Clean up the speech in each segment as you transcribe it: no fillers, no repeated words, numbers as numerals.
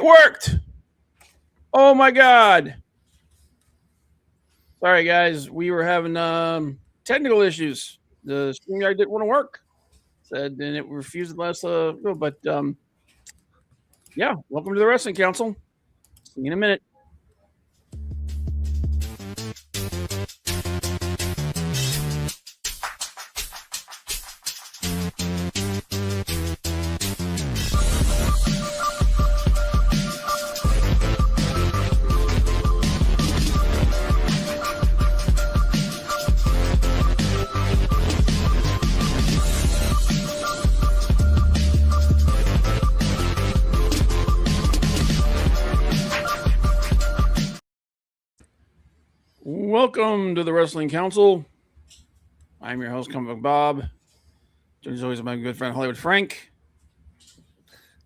It worked. Oh my God. Sorry guys, we were having technical issues. The StreamYard didn't want to work. Said and it refused to let us go. But yeah, welcome to the Wrestling Council. See you in a minute. Welcome to the Wrestling Council. I'm your host, Comic Book Bob. As always, my good friend Hollywood Frank.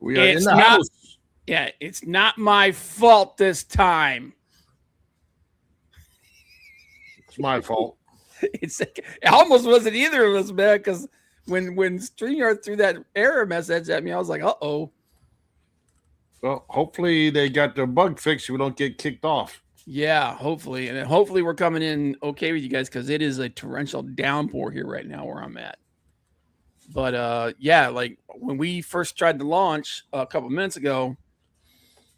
We are in the house. Yeah, it's not my fault this time. It's my fault. It almost wasn't either of us, man, because when StreamYard threw that error message at me, I was like, uh-oh. Well, hopefully they got their bug fixed so we don't get kicked off. Yeah, hopefully. And hopefully we're coming in okay with you guys because it is a torrential downpour here right now where I'm at. But yeah, like when we first tried to launch a couple minutes ago,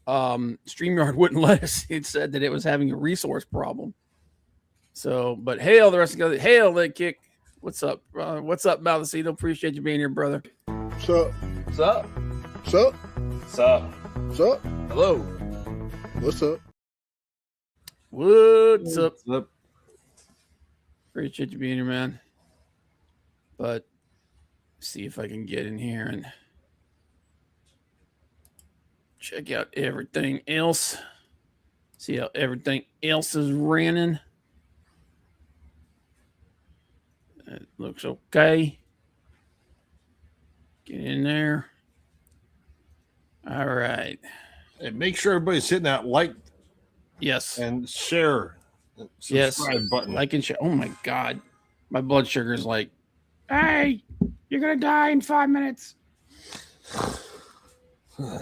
StreamYard wouldn't let us. It said that it was having a resource problem. So, but hail the rest of the hail Leg Kick. What's up? What's up, Malacito? Appreciate you being here, brother. What's up? What's up? What's up? What's up? What's up? Hello. What's up? What's up? What's up? Appreciate you being here, man. But see if I can get in here and check out everything else. See how everything else is running. It looks okay. Get in there. All right. And make sure everybody's hitting that like Yes. and share. Subscribe button. Like and share. Oh my God. My blood sugar is like, hey, you're going to die in 5 minutes. Yeah.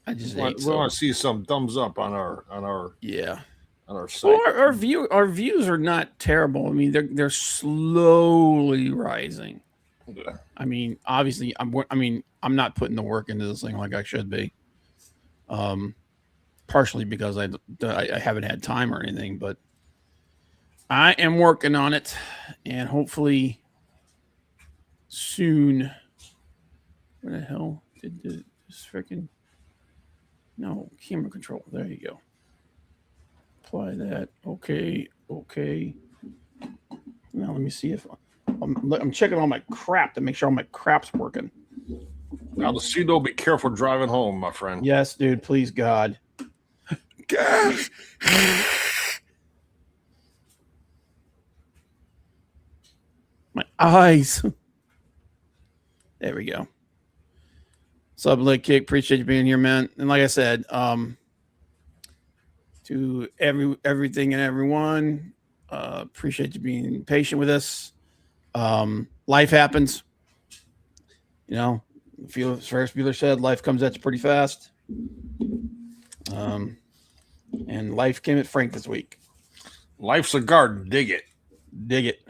I just we want to see some thumbs up on our yeah. On our site. Well, our views are not terrible. I mean, they're slowly rising. Yeah. I mean, obviously, I'm not putting the work into this thing like I should be. Partially because I haven't had time or anything, but I am working on it, and hopefully soon. Where the hell did this freaking camera control? There you go. Apply that. Okay. Now let me see if I'm checking all my crap to make sure all my crap's working. Now the Cedo, be careful driving home, my friend. Yes, dude. Please, God. God. My eyes. There we go. Sub Leg Kick, appreciate you being here, man. And like I said, to everything and everyone, appreciate you being patient with us. Life happens. You know, Ferris Bueller said, life comes at you pretty fast. And life came at Frank this week. Life's a garden. Dig it. Dig it.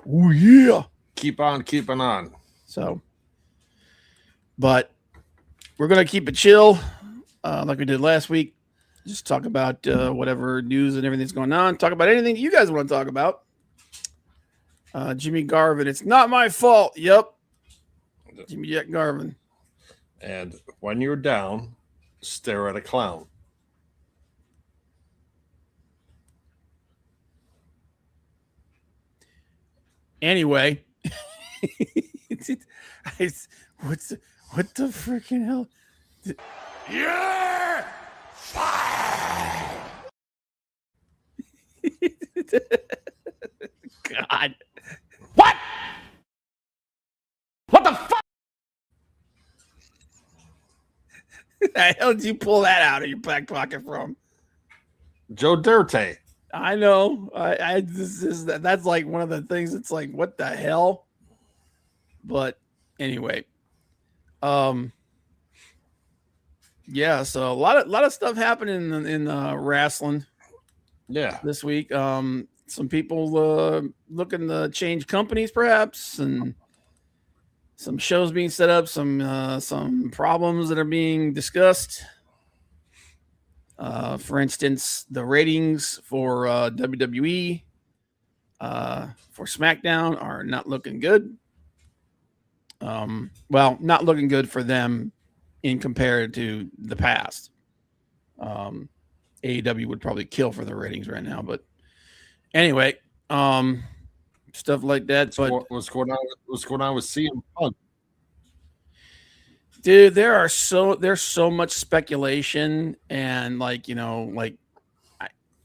Oh, yeah. Keep on keeping on. So, but we're going to keep it chill like we did last week. Just talk about whatever news and everything's going on. Talk about anything you guys want to talk about. Jimmy Garvin. It's not my fault. Yep. Jimmy Jack Garvin. And when you're down, stare at a clown. Anyway, what the freaking hell? Yeah! Fire! God. What? What the fuck? The hell did you pull that out of your back pocket from? Joe Dirte. I know. That's like one of the things. It's like, what the hell? But anyway, Yeah, so a lot of stuff happening in wrestling Yeah. this week. Some people looking to change companies, perhaps, and some shows being set up. Some problems that are being discussed. For instance, the ratings for WWE for SmackDown are not looking good. Well, not looking good for them in compared to the past. AEW would probably kill for the ratings right now, but anyway, stuff like that. But What's going on? What's going on with CM Punk? dude, there's so much speculation and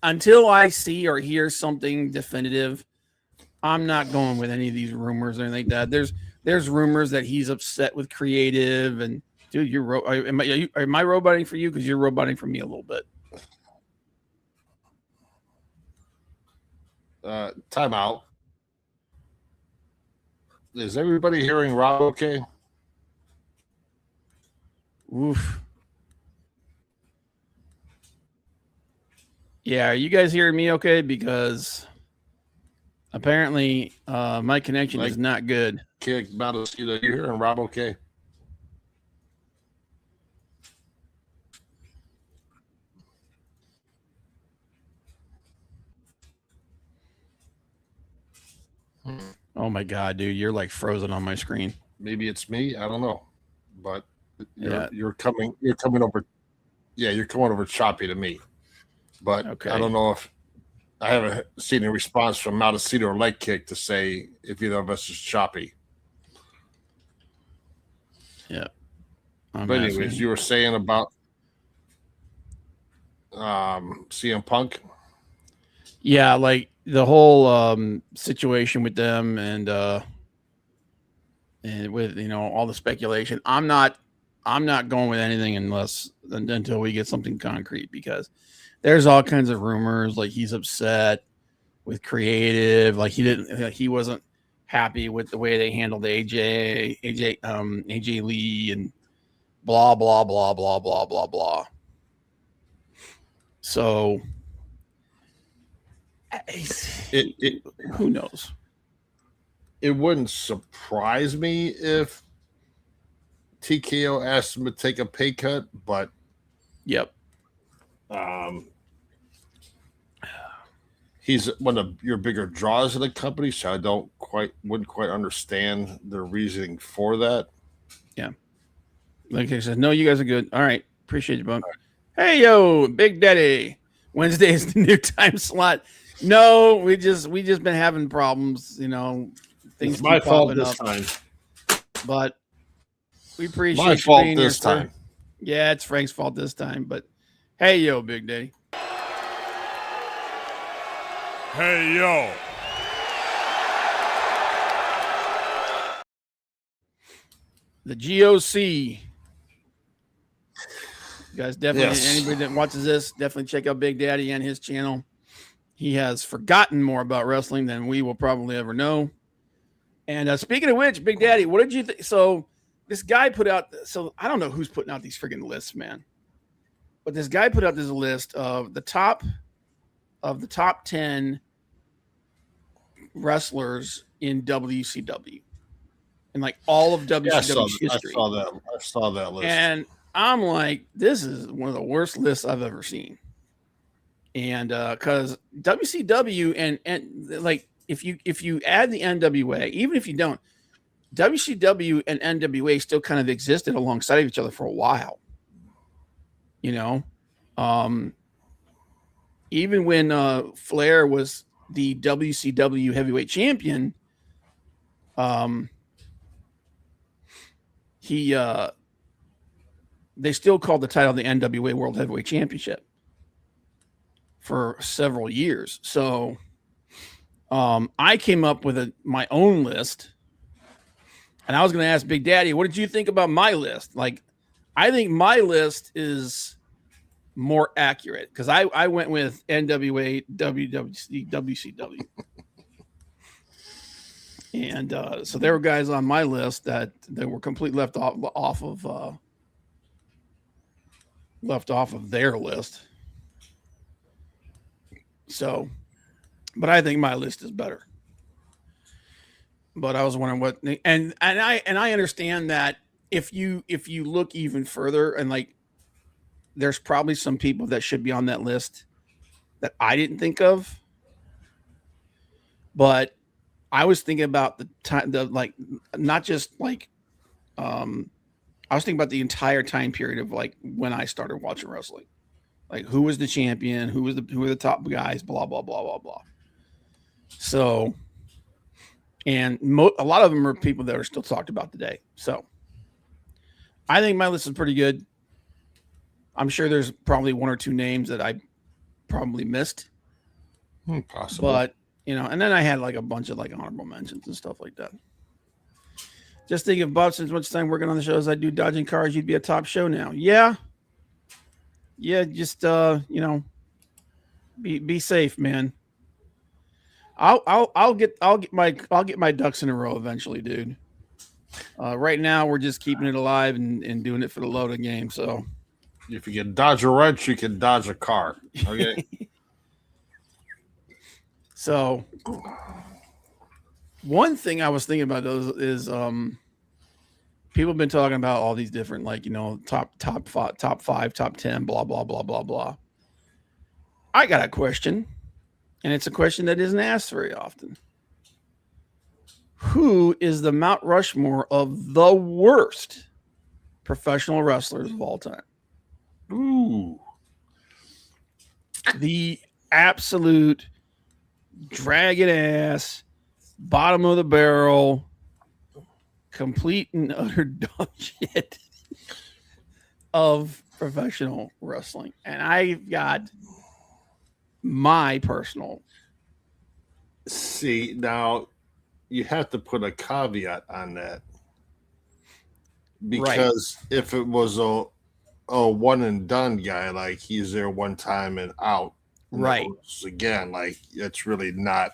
until I see or hear something definitive, I'm not going with any of these rumors or anything like that. There's rumors that he's upset with creative and dude, am I roboting for you because you're roboting for me a little bit. Time out. Is everybody hearing Rob okay? Oof. Yeah, are you guys hearing me okay? Because apparently my connection is not good. Kick, you're hearing Rob okay? Oh my god, dude, you're like frozen on my screen. Maybe it's me. I don't know, but you're coming over. Yeah, you're coming over choppy to me. But okay. I don't know if I haven't seen a response from Maldacito or Leg Kick to say if either of us is choppy. Yeah. But anyways, you were saying about CM Punk. Yeah, like the whole situation with them and with all the speculation. I'm not going with anything until we get something concrete, because there's all kinds of rumors like he's upset with creative, like he wasn't happy with the way they handled AJ Lee and blah blah blah blah blah blah blah. So who knows? It wouldn't surprise me if TKO asked him to take a pay cut, but yep. He's one of your bigger draws of the company, so I wouldn't quite understand the reasoning for that. Yeah. Like I said, no, you guys are good. All right. Appreciate you, Bump. Right. Hey, yo, Big Daddy. Wednesday is the new time slot. No, we just been having problems, Things it's my fault this time. But we appreciate my fault this time. Yeah, it's Frank's fault this time. But hey, yo, Big Daddy. Hey, yo. The GOC. You guys definitely, anybody that watches this, definitely check out Big Daddy and his channel. He has forgotten more about wrestling than we will probably ever know. And speaking of which, Big Daddy, what did you think? So this guy put out, so I don't know who's putting out these freaking lists, man. But this guy put out this list of the top 10 wrestlers in WCW. And like all of WCW history. I saw that list. And I'm like, this is one of the worst lists I've ever seen. And because WCW and like if you add the NWA, even if you don't, WCW and NWA still kind of existed alongside of each other for a while. Even when Flair was the WCW heavyweight champion, they still called the title the NWA World Heavyweight Championship for several years. So I came up with my own list, and I was going to ask Big Daddy, what did you think about my list? Like, I think my list is more accurate because I went with NWA, WWC, WCW. And so there were guys on my list that were completely left off of left off of their list. So, but I think my list is better. But I was wondering what, and I understand that if you look even further, and like, there's probably some people that should be on that list that I didn't think of. But I was thinking about the time, not just like, I was thinking about the entire time period of like when I started watching wrestling, like who was the champion, who were the top guys, blah blah blah blah blah. So, and a lot of them are people that are still talked about today. So, I think my list is pretty good. I'm sure there's probably one or two names that I probably missed. Possible. But, and then I had like a bunch of like honorable mentions and stuff like that. Just think of Bout, since much time working on the show as I do dodging cars, you'd be a top show now. Yeah. Yeah, just be safe, man. I'll get my ducks in a row eventually, dude. Right now we're just keeping it alive and doing it for the loading game. So if you can dodge a wrench, you can dodge a car. Okay. So one thing I was thinking about is people have been talking about all these different, like, top 5, top 10, blah blah blah blah blah. I got a question, and it's a question that isn't asked very often. Who is the Mount Rushmore of the worst professional wrestlers of all time? Ooh. The absolute dragging ass, bottom of the barrel, complete and utter dog shit of professional wrestling. And I've got my personal. See, now you have to put a caveat on that, because if it was a one and done guy, like he's there one time and out, right? Again, like it's really not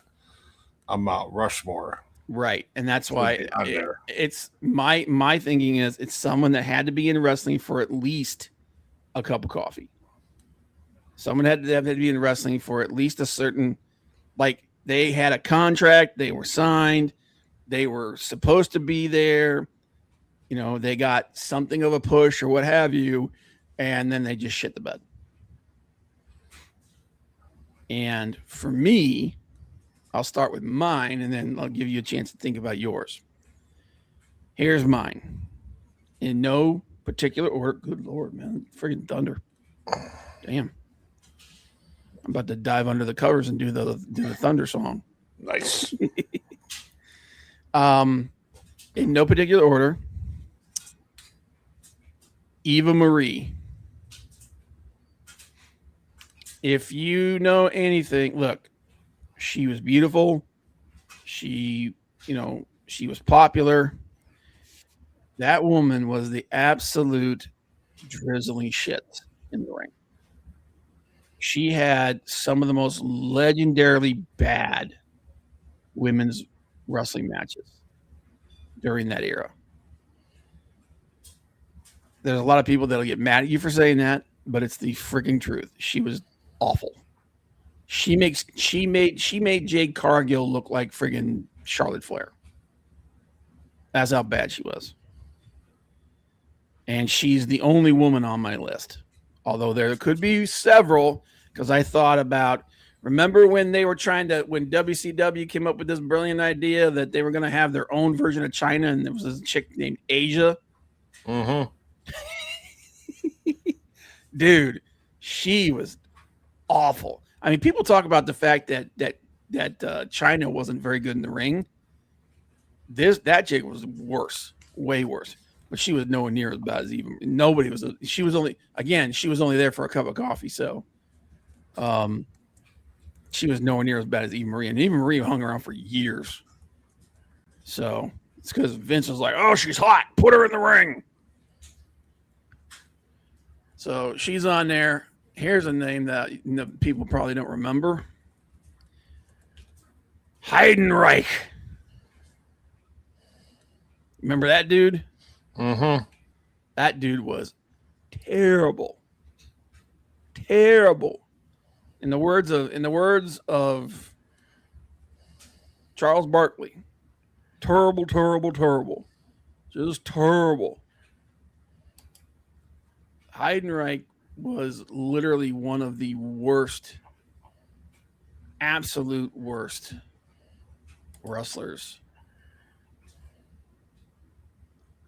a Mount Rushmore, right? And that's why it's my thinking is it's someone that had to be in wrestling for at least a cup of coffee. Someone had to be in wrestling for at least a certain, like, they had a contract, they were signed, they were supposed to be there, they got something of a push or what have you, and then they just shit the bed. And for me, I'll start with mine, and then I'll give you a chance to think about yours. Here's mine. In no particular order. Good Lord, man. Friggin' thunder. Damn. I'm about to dive under the covers and do the thunder song. Nice. In no particular order, Eva Marie. If you know anything, look, she was beautiful. She was popular. That woman was the absolute drizzling shit in the ring. She had some of the most legendarily bad women's wrestling matches during that era. There's a lot of people that'll get mad at you for saying that, but it's the freaking truth. She was awful. She made Jade Cargill look like friggin' Charlotte Flair. That's how bad she was. And she's the only woman on my list. Although there could be several, because I thought about, remember when when WCW came up with this brilliant idea that they were going to have their own version of China, and there was this chick named Asia? Mm-hmm. Dude, she was awful. I mean, people talk about the fact that China wasn't very good in the ring. That chick was worse, way worse. But she was nowhere near as bad as even. Nobody was. She was only there for a cup of coffee. So, she was nowhere near as bad as Eva Marie, and Eva Marie hung around for years. So it's because Vince was like, "Oh, she's hot. Put her in the ring." So she's on there. Here's a name that people probably don't remember. Heidenreich. Remember that dude? Mm-hmm. That dude was terrible. Terrible. In the words of Charles Barkley, terrible, terrible, terrible. Just terrible. Heidenreich was literally one of the worst, absolute worst wrestlers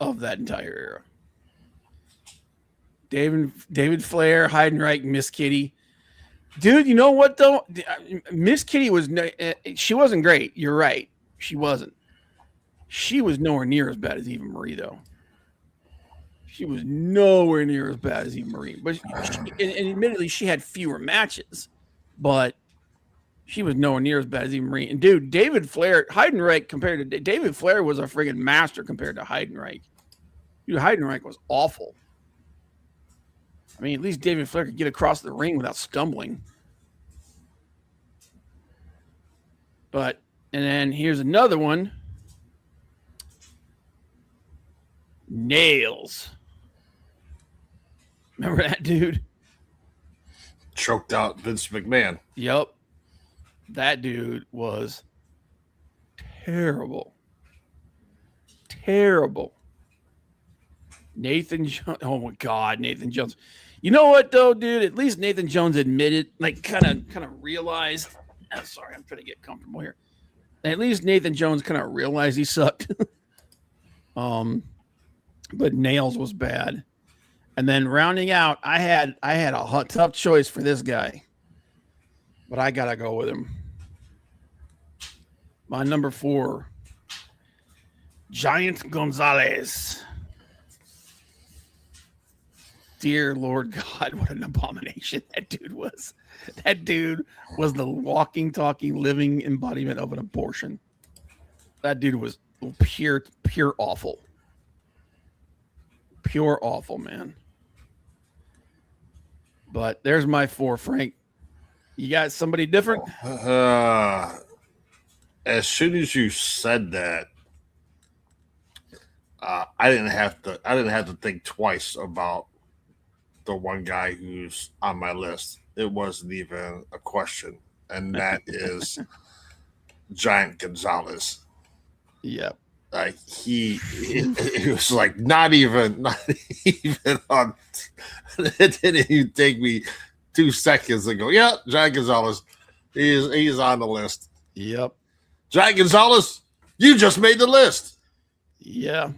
of that entire era. David Flair, Heidenreich, Miss Kitty. Dude, you know what though? Miss Kitty she wasn't great. You're right. She wasn't. She was nowhere near as bad as Eva Marie though. She was nowhere near as bad as Eva Marie. But and admittedly, she had fewer matches, but she was nowhere near as bad as Eva Marie. And dude, Heidenreich compared to David Flair was a friggin' master compared to Heidenreich. Dude, Heidenreich was awful. I mean, at least David Flair could get across the ring without stumbling. And then here's another one. Nails. Remember that dude? Choked out Vince McMahon. Yep. That dude was terrible. Terrible. Nathan Jones. Oh my God, Nathan Jones. You know what though, dude? At least Nathan Jones admitted, like, kind of realized. Oh, sorry, I'm trying to get comfortable here. At least Nathan Jones kind of realized he sucked. But Nails was bad. And then rounding out, I had a tough choice for this guy, but I gotta go with him. My number 4, Giant Gonzalez. Dear Lord God, what an abomination that dude was. That dude was the walking, talking, living embodiment of an abortion. That dude was pure awful. Pure awful, man. But there's my 4, Frank. You got somebody different? As soon as you said that, I didn't have to think twice about the one guy who's on my list. It wasn't even a question, and that is Giant Gonzalez. Yep. Like he was like not even on. It didn't even take me 2 seconds to go. Yeah, Giant Gonzalez, he's on the list. Yep. Giant Gonzalez, you just made the list. Yeah.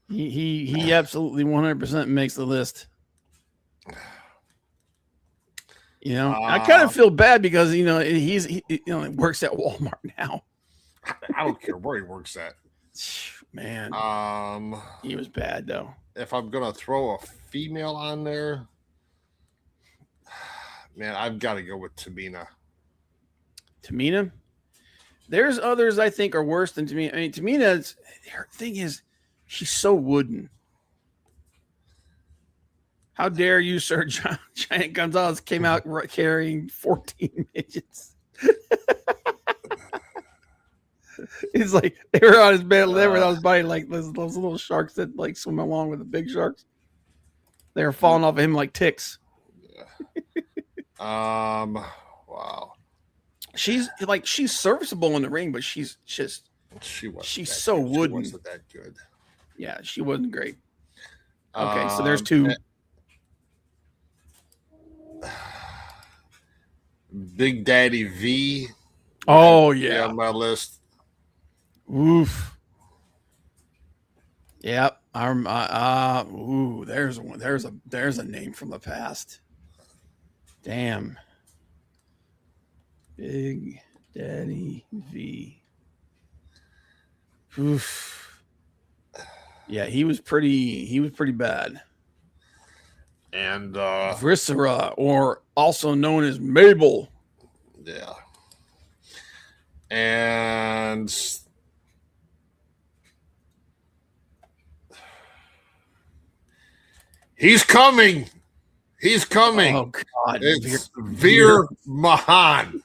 He absolutely 100% makes the list. You know, I kind of feel bad because he works at Walmart now. I don't care where he works at. Man, he was bad though. If I'm gonna throw a female on there, man, I've got to go with Tamina. Tamina? There's others I think are worse than Tamina. I mean, Tamina's her thing is she's so wooden. How dare you, sir? Giant Gonzalez came out carrying 14 midgets. It's like they were on his bed, they were on his body like those little sharks that like swim along with the big sharks. They were falling off of him like ticks. Wow. She's serviceable in the ring, but she's so wooden. She wasn't that good. Yeah, she wasn't great. Okay, so there's 2. Big Daddy V. Oh yeah, on my list. Oof. Yep. There's one. There's a name from the past. Damn. Big Daddy V. Oof. Yeah, he was pretty bad. And Viscera, or also known as Mabel. Yeah. And he's coming. Oh God. It's Veer Mahan.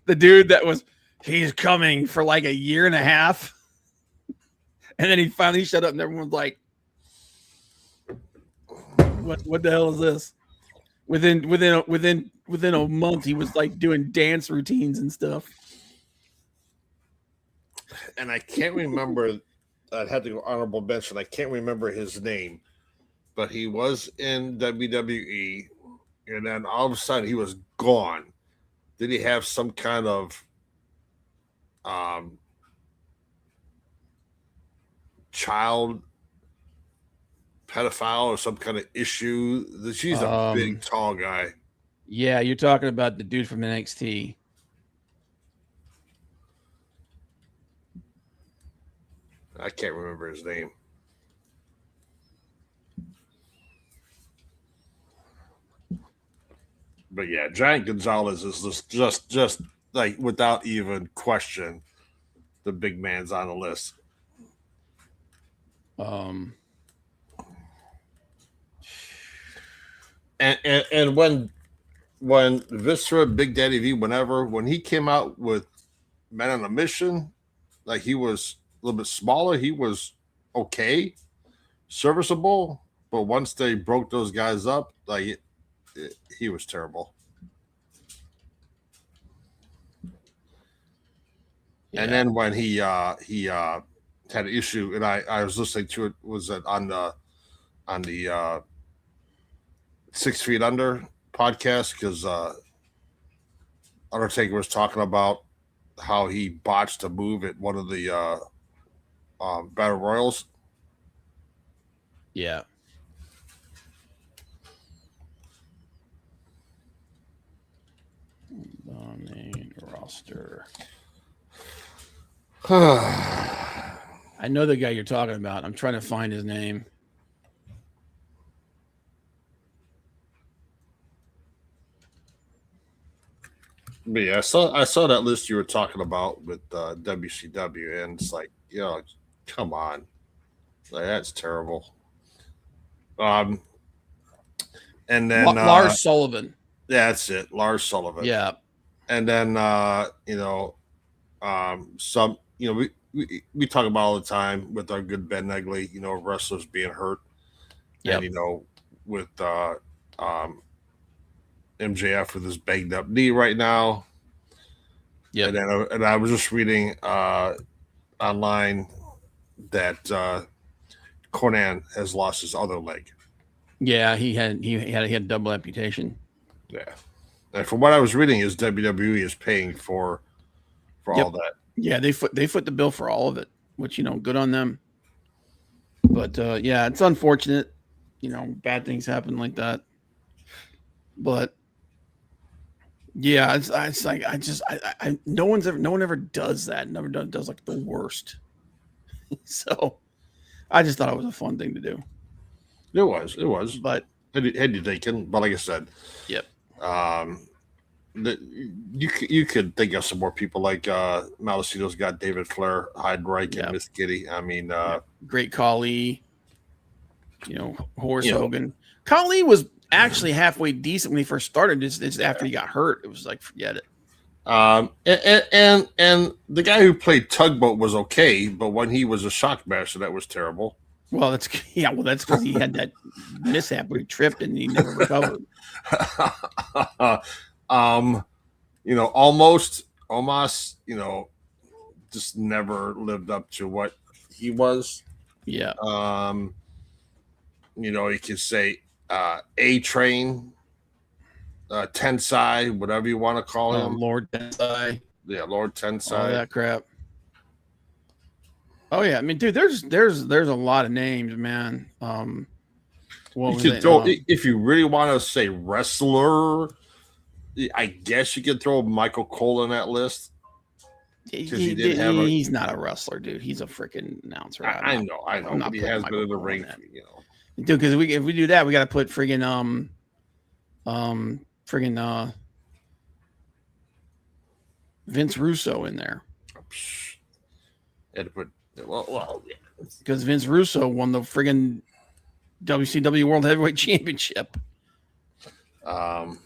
The dude he's coming for like a year and a half. And then he finally shut up and everyone's like, what the hell is this? Within a month, he was like doing dance routines and stuff. And I can't remember. I'd have to go honorable mention. I can't remember his name, but he was in WWE, and then all of a sudden he was gone. Did he have some kind of child pedophile or some kind of issue? She's a big, tall guy. Yeah, you're talking about the dude from NXT. I can't remember his name. But yeah, Giant Gonzalez is just like without even question, the big man's on the list. And when Viscera, Big Daddy V, when he came out with Men on a Mission, like he was a little bit smaller, he was okay, serviceable. But once they broke those guys up, like he was terrible. Yeah. And then when he had an issue, and I was listening to it, was it on the 6 Feet Under podcast, because Undertaker was talking about how he botched a move at one of the Battle Royals. Yeah. The main roster. I know the guy you're talking about. I'm trying to find his name. But yeah, I saw that list you were talking about with WCW, and it's like, come on, like, that's terrible. And then Lars Sullivan. Yeah, that's it, Lars Sullivan. Yeah, and then some we talk about all the time with our good Ben Negley, wrestlers being hurt. Yeah, and with MJF with his banged up knee right now. Yeah, and I was just reading online that Conan has lost his other leg. Yeah, he had double amputation. Yeah, and from what I was reading, is WWE is paying for all that. Yeah, they foot the bill for all of it, which good on them. But yeah, it's unfortunate. Bad things happen like that. But yeah, it's like no one ever does that. Never does like the worst. So I just thought it was a fun thing to do. It was. But had you taken, but like I said, yep. You could think of some more people like Malicito's got David Flair, Heidreich, and Miss Kitty. I mean, Great Khali. Horace Hogan. Khali was actually halfway decent when he first started. It's after he got hurt, it was like, forget it. And the guy who played Tugboat was okay, but when he was a Shockmaster, that was terrible. Well, that's because he had that mishap where he tripped and he never recovered. Almost, just never lived up to what he was. Yeah. You could say A-Train, Tensai, whatever you want to call him. Lord Tensai. Yeah, Lord Tensai. All that crap. Oh yeah, I mean, dude, there's a lot of names, man. If you really want to say wrestler, I guess you could throw Michael Cole in that list. He's not a wrestler, dude. He's a freaking announcer. I know. But he has been in the ring, dude. Because if we do that, we got to put friggin' Vince Russo in there. Had to put because Vince Russo won the friggin' WCW World Heavyweight Championship. But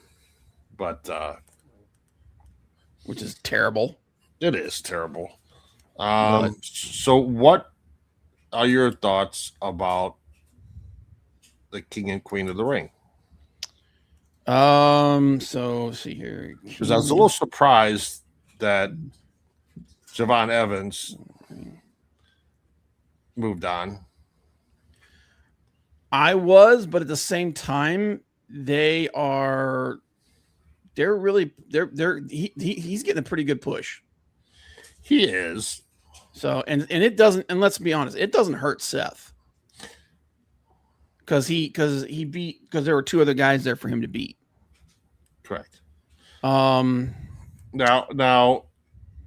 which is terrible. It is terrible. So what are your thoughts about the king and queen of the ring. So let's see here. Because I was a little surprised that Javon Evans moved on. I was, but at the same time, he's getting a pretty good push. He is. So and let's be honest, it doesn't hurt Seth. Because there were two other guys there for him to beat. Correct. Now,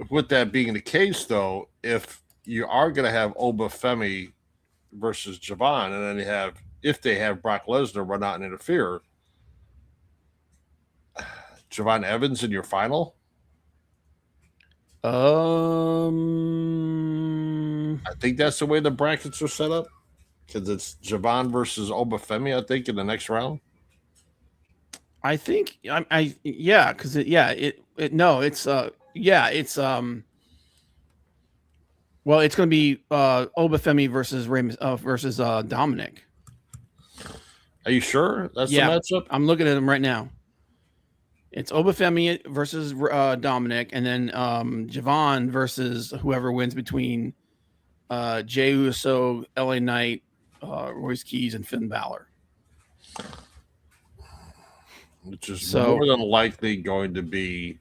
with that being the case, though, if you are going to have Obafemi versus Javon, and then if they have Brock Lesnar run out and interfere, Javon Evans in your final. I think that's the way the brackets are set up. Because it's Javon versus Obafemi, I think, in the next round. I think well, it's going to be Obafemi versus Dominic. Are you sure that's the matchup? I'm looking at him right now. It's Obafemi versus Dominic, and then Javon versus whoever wins between Jey Uso, LA Knight, Royce Keys, and Finn Balor. Which is more than likely going to be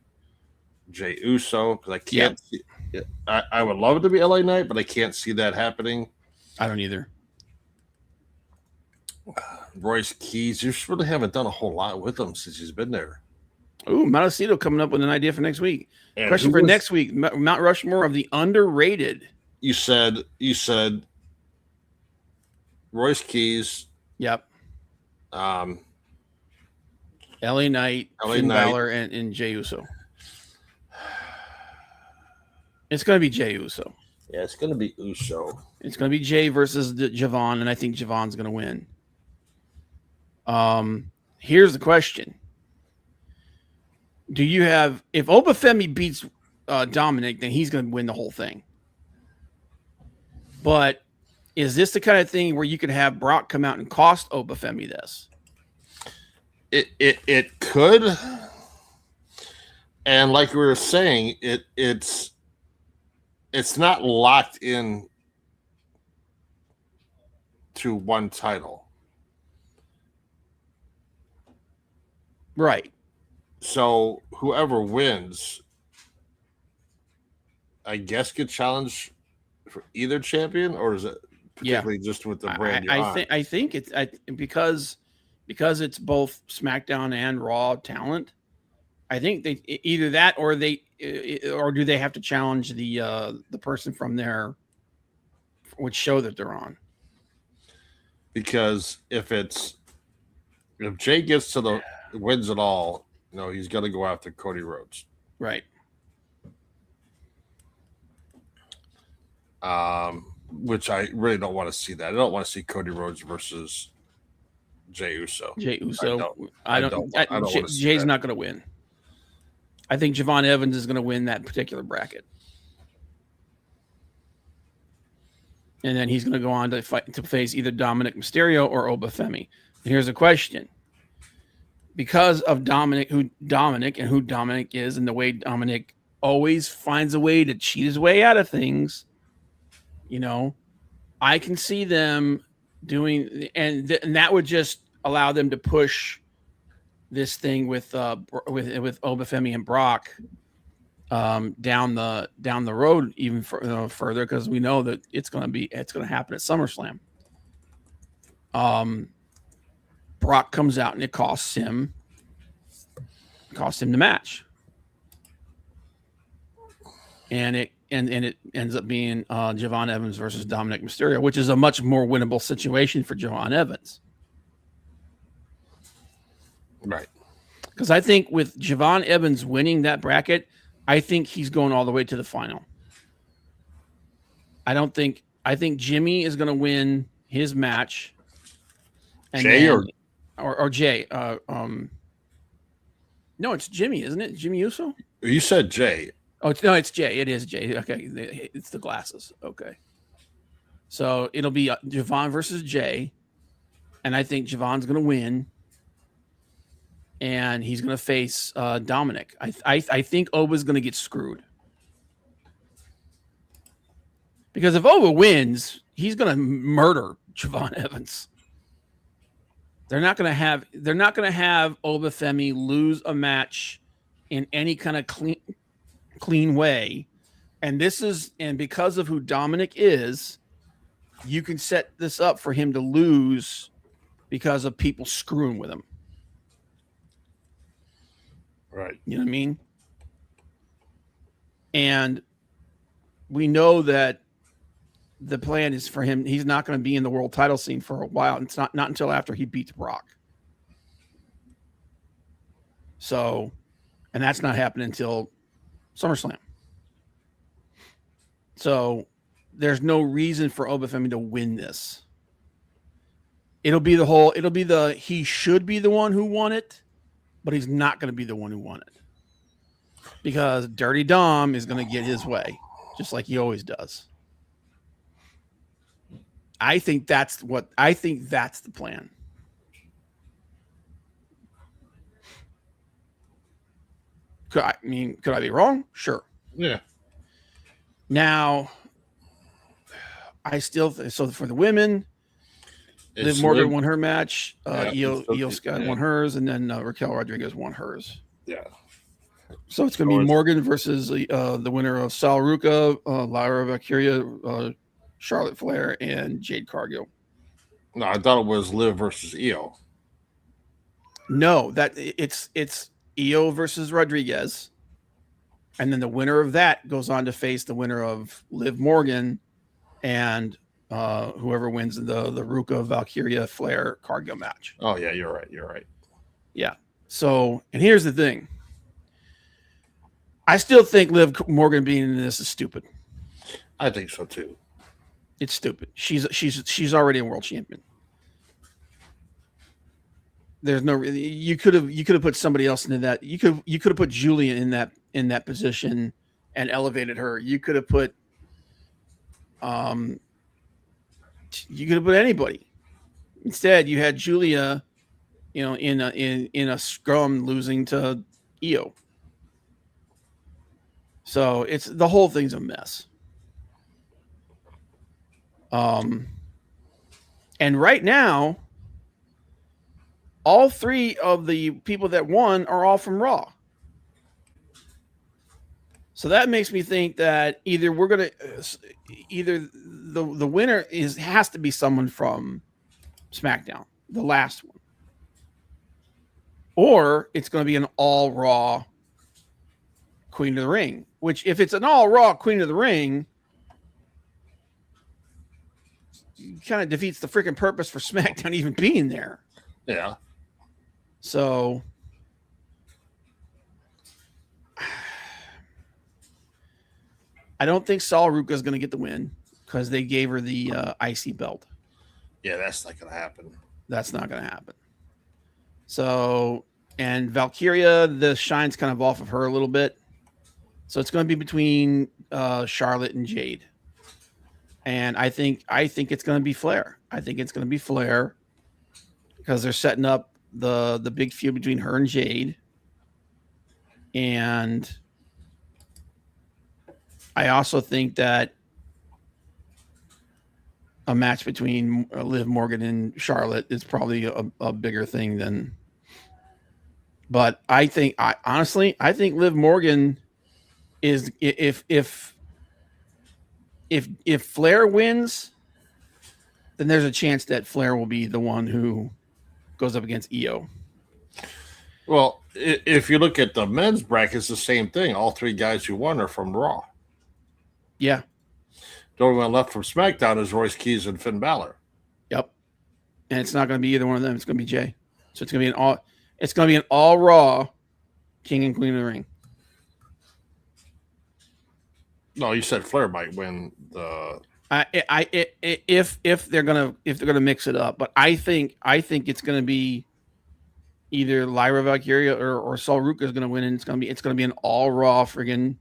Jey Uso, because I can't see it. I would love it to be LA Knight, but I can't see that happening. I don't either. Royce Keys, you really haven't done a whole lot with him since he's been there. Ooh, Montecito coming up with an idea for next week. And question for next week: Mount Rushmore of the underrated. You said Royce Keys. Yep. LA Knight, Finn Balor, and Jey Uso. It's going to be Jey Uso. Yeah, it's going to be Uso. It's going to be Jey versus Javon, and I think Javon's going to win. Here's the question. If Obafemi beats Dominic, then he's going to win the whole thing. But is this the kind of thing where you could have Brock come out and cost Obafemi this? It could. And like we were saying, it's not locked in to one title. Right. So whoever wins, I guess, could challenge for either champion, or is it particularly just with the brand you're on? I think it's because it's both SmackDown and Raw talent. I think they either that or do they have to challenge the person from their which show that they're on? Because if Jay gets to wins it all, he's going to go after Cody Rhodes. Right. Which I really don't want to see that. I don't want to see Cody Rhodes versus Jey Uso. I don't Jay's not going to win. I think Javon Evans is going to win that particular bracket. And then he's going to go on to face either Dominic Mysterio or Obafemi. And here's a question. Because of who Dominic is, and the way Dominic always finds a way to cheat his way out of things, I can see them doing, and that would just allow them to push this thing with Obafemi and Brock down the road even further, because we know that it's going to happen at SummerSlam. Brock comes out and it costs him the match, and it ends up being Javon Evans versus Dominic Mysterio, which is a much more winnable situation for Javon Evans. Right. Because I think with Javon Evans winning that bracket, I think he's going all the way to the final. I think Jimmy is going to win his match. And Jay or Jay. No, it's Jimmy, isn't it? Jimmy Uso? You said Jay. Oh, it's Jay. It is Jay. Okay. It's the glasses. Okay. So it'll be Javon versus Jay. and I think Javon's going to win, and he's going to face Dominic. I think Oba's going to get screwed. Because if Oba wins, he's going to murder Javon Evans. They're not going to have Oba Femi lose a match in any kind of clean way. And because of who Dominic is, you can set this up for him to lose because of people screwing with him. Right. You know what I mean? And we know that the plan is for him. He's not going to be in the world title scene for a while. It's not until after he beats Brock. So, and that's not happening until SummerSlam. So there's no reason for Oba Femi to win this. He should be the one who won it, but he's not going to be the one who won it. Because Dirty Dom is going to get his way, just like he always does. I think that's the plan. Could I be wrong? Sure. Yeah. Now, so for the women, Liv Morgan won her match. Io Sky won hers, and then Raquel Rodriguez won hers. Yeah. So it's going to be Morgan versus the winner of Sal Ruka, Lyra Valkyria, Charlotte Flair, and Jade Cargill. No, I thought it was Liv versus Io. No, that it's Io versus Rodriguez, and then the winner of that goes on to face the winner of Liv Morgan, and whoever wins the Ruka Valkyria Flair Cargill match. Oh yeah, you're right. Yeah. So, and here's the thing. I still think Liv Morgan being in this is stupid. I think so too. It's stupid. She's already a world champion. There's no you could have put somebody else into that. You could have put Julia in that position and elevated her. You could have put anybody. Instead, you had Julia, in a scrum losing to Io. So the whole thing's a mess. And right now, all three of the people that won are all from Raw. So that makes me think that either the winner has to be someone from SmackDown, the last one, or it's going to be an all Raw Queen of the Ring. Which, if it's an all Raw Queen of the Ring, kind of defeats the freaking purpose for SmackDown even being there. Yeah. So I don't think Sal Ruka is going to get the win because they gave her the IC belt. Yeah, that's not going to happen. That's not going to happen. So, and Valkyria, the shine's kind of off of her a little bit. So it's going to be between Charlotte and Jade. And I think it's going to be Flair. I think it's going to be Flair because they're setting up the big feud between her and Jade. And I also think that a match between Liv Morgan and Charlotte is probably a bigger thing than. But I think Liv Morgan is if Flair wins, then there's a chance that Flair will be the one who goes up against Io. Well, if you look at the men's bracket, it's the same thing. All three guys who won are from Raw. Yeah. The only one left from SmackDown is Royce Keys and Finn Balor. Yep. And it's not going to be either one of them. It's going to be Jay. So it's going to be an all Raw King and Queen of the Ring. No, you said Flair might win the. If they're gonna mix it up, but I think it's gonna be either Lyra Valkyria or Sal Ruka is gonna win, and it's gonna be an all Raw friggin'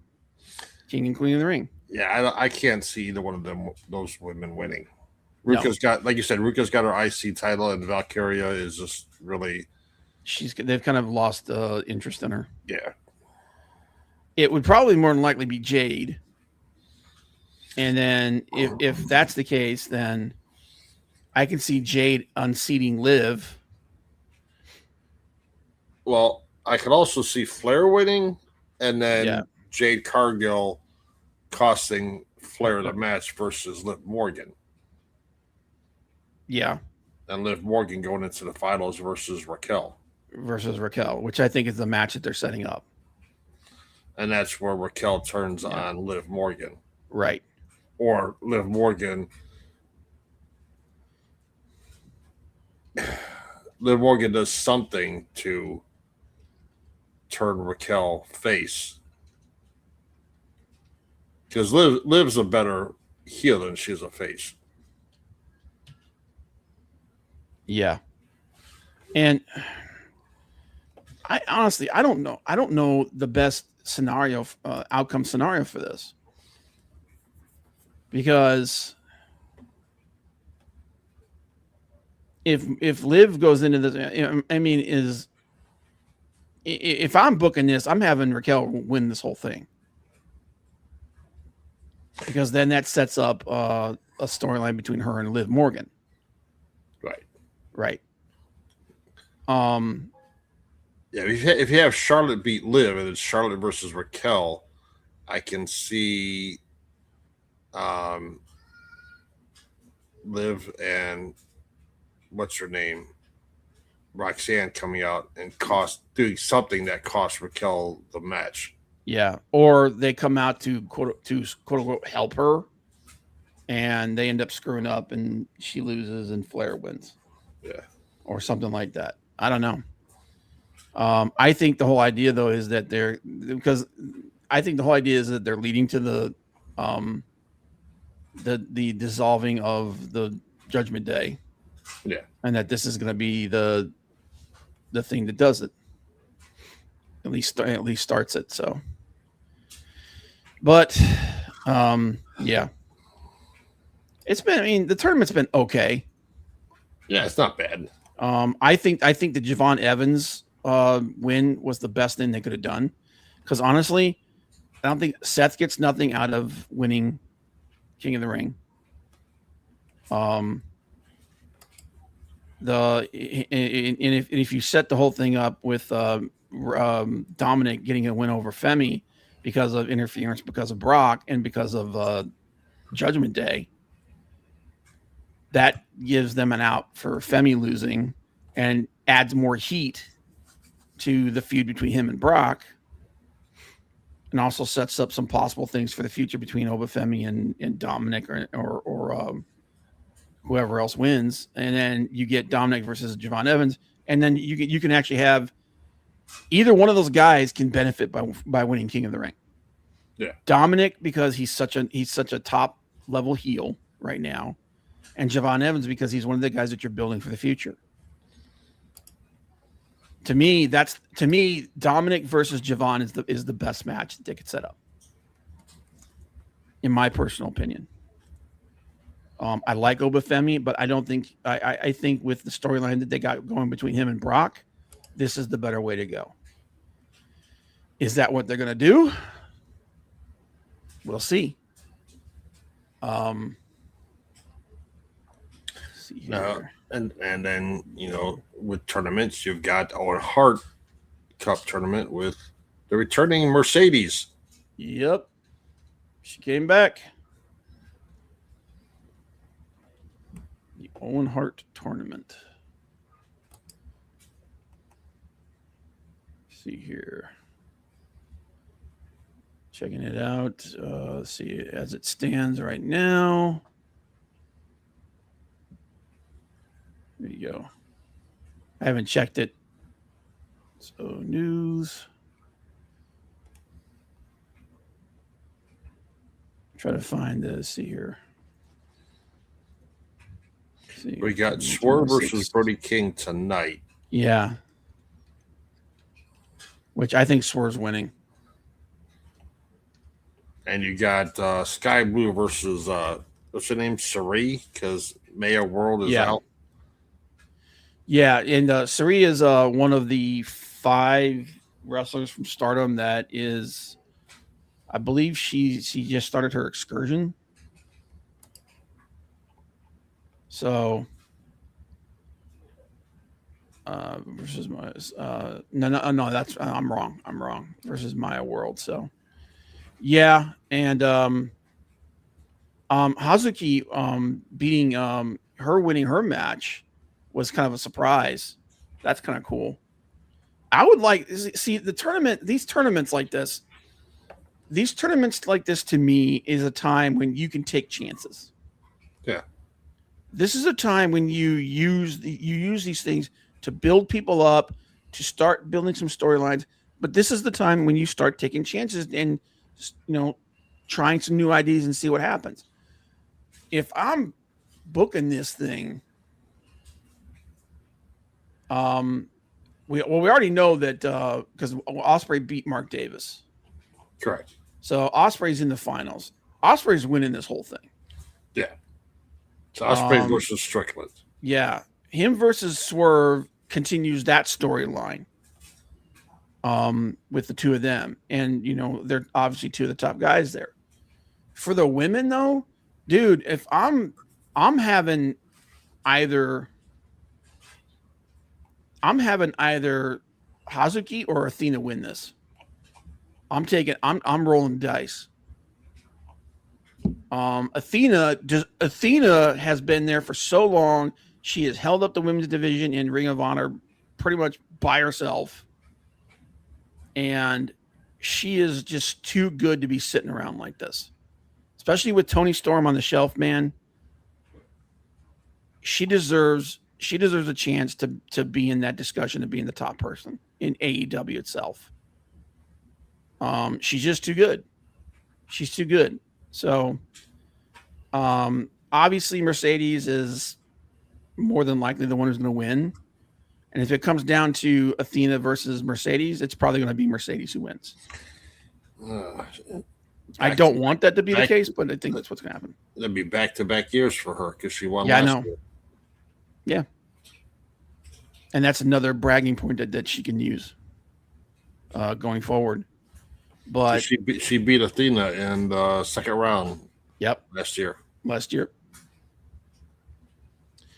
King and Queen of the Ring. Yeah, I can't see either one of those women winning. Ruka's got, like you said, Ruka's got her IC title, and Valkyria is just really. They've kind of lost interest in her. Yeah. It would probably more than likely be Jade. And then if that's the case, then I can see Jade unseating Liv. Well, I could also see Flair winning, and then Jade Cargill costing Flair the match versus Liv Morgan. Yeah. And Liv Morgan going into the finals versus Raquel. Which I think is the match that they're setting up. And that's where Raquel turns on Liv Morgan. Right. Or Liv Morgan. Liv Morgan does something to turn Raquel face. Because Liv's a better heel than she's a face. Yeah. And I honestly, I don't know. I don't know the best scenario, outcome scenario for this. Because if Liv goes into this, I mean, if I'm booking this, I'm having Raquel win this whole thing. Because then that sets up a storyline between her and Liv Morgan. Right. Yeah, if you have Charlotte beat Liv and it's Charlotte versus Raquel, I can see Liv and what's her name, Roxanne coming out and doing something that costs Raquel the match. Yeah, or they come out to quote unquote help her, and they end up screwing up, and she loses, and Flair wins. Yeah, or something like that. I don't know. I think the whole idea though is that they're leading to the dissolving of the Judgment Day. Yeah, and that this is going to be the thing that does it. At least starts it. So, but yeah, it's been. I mean, the tournament's been okay. Yeah, it's not bad. I think the Javon Evans win was the best thing they could have done, because honestly, I don't think Seth gets nothing out of winning King of the Ring. If you set the whole thing up with Dominic getting a win over Femi because of interference, because of Brock, and because of Judgment Day, that gives them an out for Femi losing and adds more heat to the feud between him and Brock, and also sets up some possible things for the future between Obafemi and Dominic or whoever else wins. And then you get Dominic versus Javon Evans, and then you can actually have either one of those guys can benefit by winning King of the Ring. Yeah, Dominic, because he's such a top level heel right now, and Javon Evans because he's one of the guys that you're building for the future. To me, Dominic versus Javon is the best match that they could set up, in my personal opinion. I like Obafemi, but I don't think I think with the storyline that they got going between him and Brock, this is the better way to go. Is that what they're going to do? We'll see. See here. And then, with tournaments, you've got our Hart Cup tournament with the returning Mercedes. Yep. She came back. The Owen Hart tournament. Let's see here. Checking it out. Let's see as it stands right now. There you go. I haven't checked it. So news. Try to find this. See here. See. We got Swerve versus Brody King tonight. Yeah. Which I think Swerve's winning. And you got Sky Blue versus what's her name? Sarai, because Maya World is out. Yeah, and Sari is one of the 5 wrestlers from Stardom that is, I believe she just started her excursion. So versus Maya, no, that's I'm wrong. Versus Maya World. So yeah, and Hazuki beating her, winning her match was kind of a surprise. That's kind of cool. I would like see the tournament. These tournaments like this to me is a time when you can take chances. Yeah. This is a time when you use these things to build people up, to start building some storylines. But this is the time when you start taking chances and trying some new ideas and see what happens. If I'm booking this thing, we already know that because Ospreay beat Mark Davis. Correct. So Ospreay's in the finals. Ospreay's winning this whole thing. Yeah. So Ospreay versus Strickland. Yeah. Him versus Swerve continues that storyline with the two of them. And, they're obviously 2 of the top guys there. For the women, though, dude, if I'm having either Hazuki or Athena win this. I'm rolling dice. Athena has been there for so long. She has held up the women's division in Ring of Honor pretty much by herself. And she is just too good to be sitting around like this. Especially with Toni Storm on the shelf, man. She deserves a chance to be in that discussion, to be in the top person in AEW itself. She's just too good. She's too good. So, obviously Mercedes is more than likely the one who's going to win. And if it comes down to Athena versus Mercedes, it's probably going to be Mercedes who wins. I don't want that to be the case, but I think that's what's going to happen. That'd be back-to-back years for her because she won last year. Yeah. And that's another bragging point that she can use going forward. But so she beat Athena in the second round. Yep. Last year.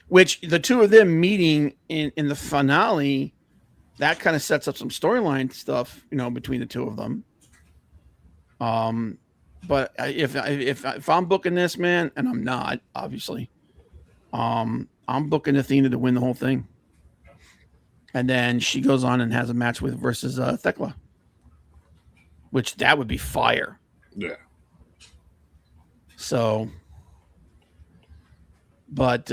Which the 2 of them meeting in the finale, that kind of sets up some storyline stuff, between the 2 of them. But if I'm booking this, man, and I'm not, obviously, I'm booking Athena to win the whole thing. And then she goes on and has a match versus Thekla. Which that would be fire. Yeah. So, but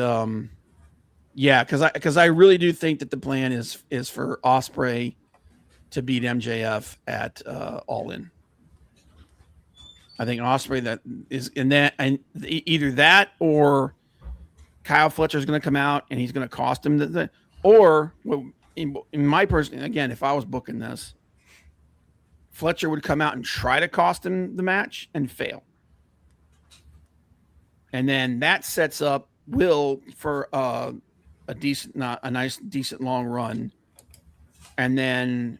yeah, because I really do think that the plan is for Ospreay to beat MJF at All In. I think Ospreay that is in that, and either that or Kyle Fletcher is going to come out and he's going to cost him or in my person, again, if I was booking this, Fletcher would come out and try to cost him the match and fail. And then that sets up Will for a nice, decent long run. And then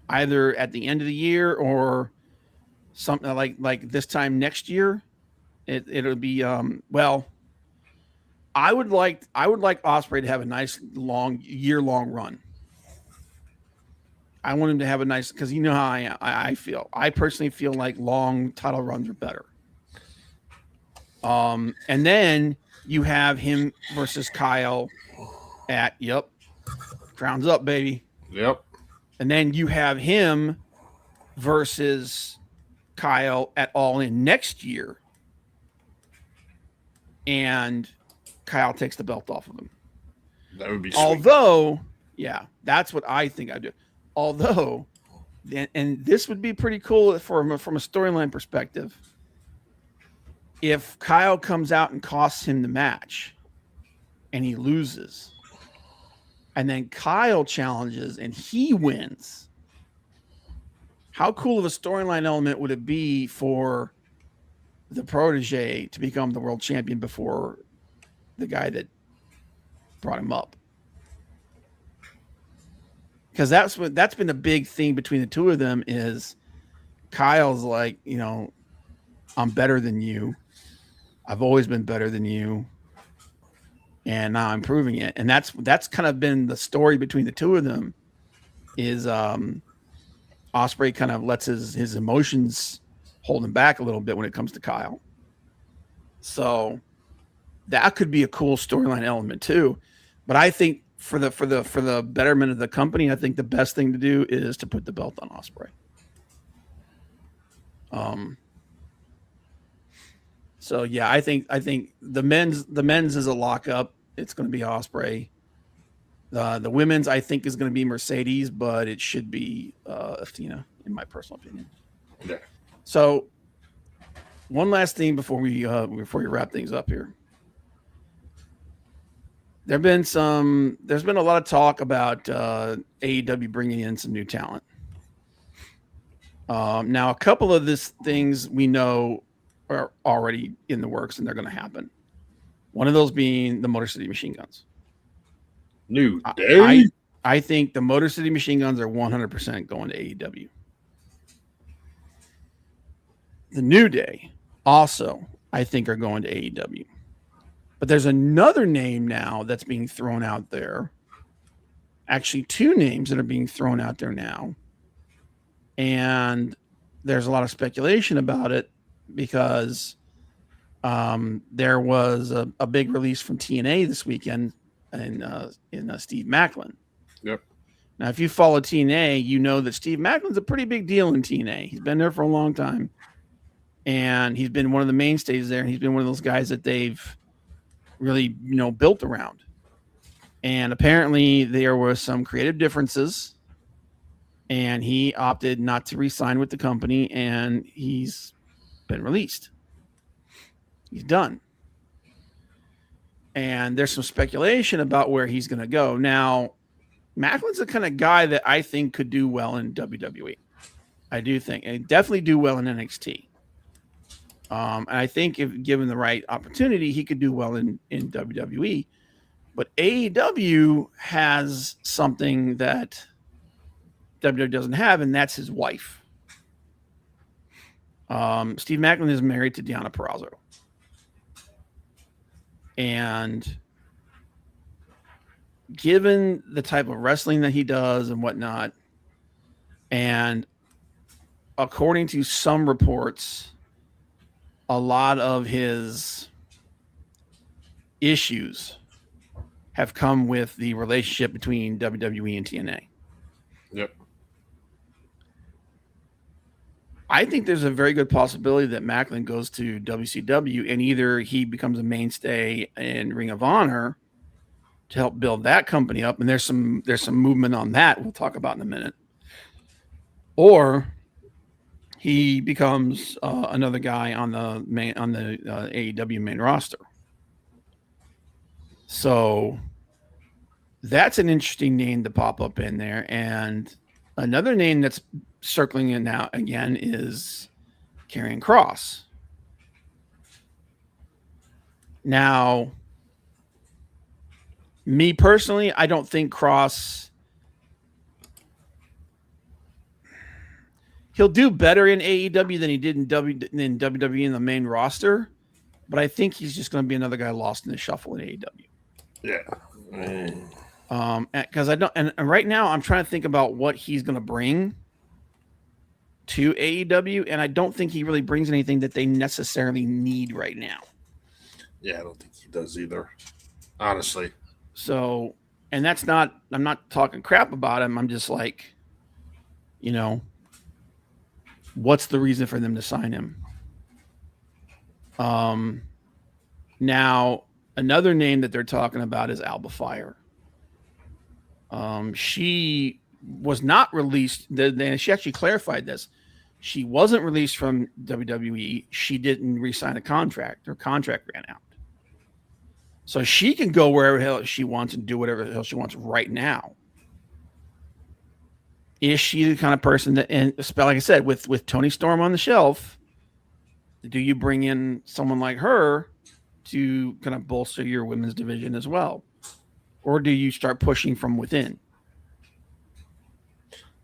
either at the end of the year or something like this time next year, it'll be, I would like Ospreay to have a nice year-long run. I want him to have a nice, because you know how I feel. I personally feel like long title runs are better. And then you have him versus Kyle at Crown's Up, baby. Yep. And then you have him versus Kyle at All In next year. And Kyle takes the belt off of him. That would be sweet. Although, yeah, that's what I think I'd do. Although, and this would be pretty cool from a storyline perspective, if Kyle comes out and costs him the match and he loses, and then Kyle challenges and he wins, how cool of a storyline element would it be for the protege to become the world champion before the guy that brought him up. Because that's been the big thing between the two of them is Kyle's like, I'm better than you. I've always been better than you. And now I'm proving it. And that's kind of been the story between the two of them is Ospreay kind of lets his emotions hold him back a little bit when it comes to Kyle. So that could be a cool storyline element too. But I think for the betterment of the company, I think the best thing to do is to put the belt on Ospreay. So yeah, I think the men's is a lockup. It's going to be Ospreay. The women's I think is going to be Mercedes, but it should be Athena in my personal opinion. Yeah. So one last thing before we wrap things up here. There's been a lot of talk about AEW bringing in some new talent. Now a couple of these things we know are already in the works and they're going to happen. One of those being the Motor City Machine Guns. New Day? I think the Motor City Machine Guns are 100% going to AEW. The New Day also, I think, are going to AEW. But there's another name now that's being thrown out there. Actually, two names that are being thrown out there now. And there's a lot of speculation about it because there was a big release from TNA this weekend in Steve Macklin. Yep. Now, if you follow TNA, you know that Steve Macklin's a pretty big deal in TNA. He's been there for a long time. And he's been one of the mainstays there. And he's been one of those guys that they've really, built around. And apparently there were some creative differences. And he opted not to re-sign with the company. And he's been released. He's done. And there's some speculation about where he's going to go. Now, Macklin's the kind of guy that I think could do well in WWE. I do think. And definitely do well in NXT. And I think if given the right opportunity, he could do well in WWE. But AEW has something that WWE doesn't have, and that's his wife. Steve Macklin is married to Deonna Purrazzo. And given the type of wrestling that he does and whatnot, and according to some reports, a lot of his issues have come with the relationship between WWE and TNA. Yep. I think there's a very good possibility that Macklin goes to WCW and either he becomes a mainstay in Ring of Honor to help build that company up. And there's some movement on that we'll talk about in a minute. Or he becomes another guy on the AEW main roster. So that's an interesting name to pop up in there. And another name that's circling in now again is Karrion Kross. Now, me personally, I don't think Kross, he'll do better in AEW than he did in WWE in the main roster, but I think he's just going to be another guy lost in the shuffle in AEW. Yeah. Because I don't, and right now I'm trying to think about what he's going to bring to AEW, and I don't think he really brings anything that they necessarily need right now. Yeah, I don't think he does either, honestly. So, and that's not, I'm not talking crap about him. I'm just like, what's the reason for them to sign him? Now, another name that they're talking about is Alba Fire. She was not released. She actually clarified this. She wasn't released from WWE. She didn't re-sign a contract. Her contract ran out. So she can go wherever the hell she wants and do whatever the hell she wants right now. Is she the kind of person that, and like I said, with Tony Storm on the shelf, do you bring in someone like her to kind of bolster your women's division as well? Or do you start pushing from within?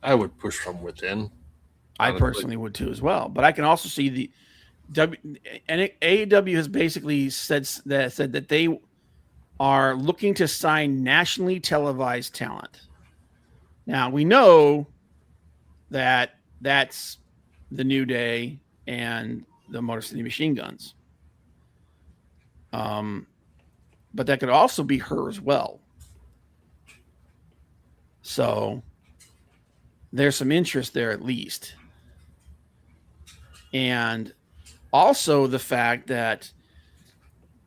I would push from within. I personally would too as well. But I can also see the AEW has basically said that they are looking to sign nationally televised talent. Now, we know that that's the New Day and the Motor City Machine Guns. But that could also be her as well. So there's some interest there at least. And also the fact that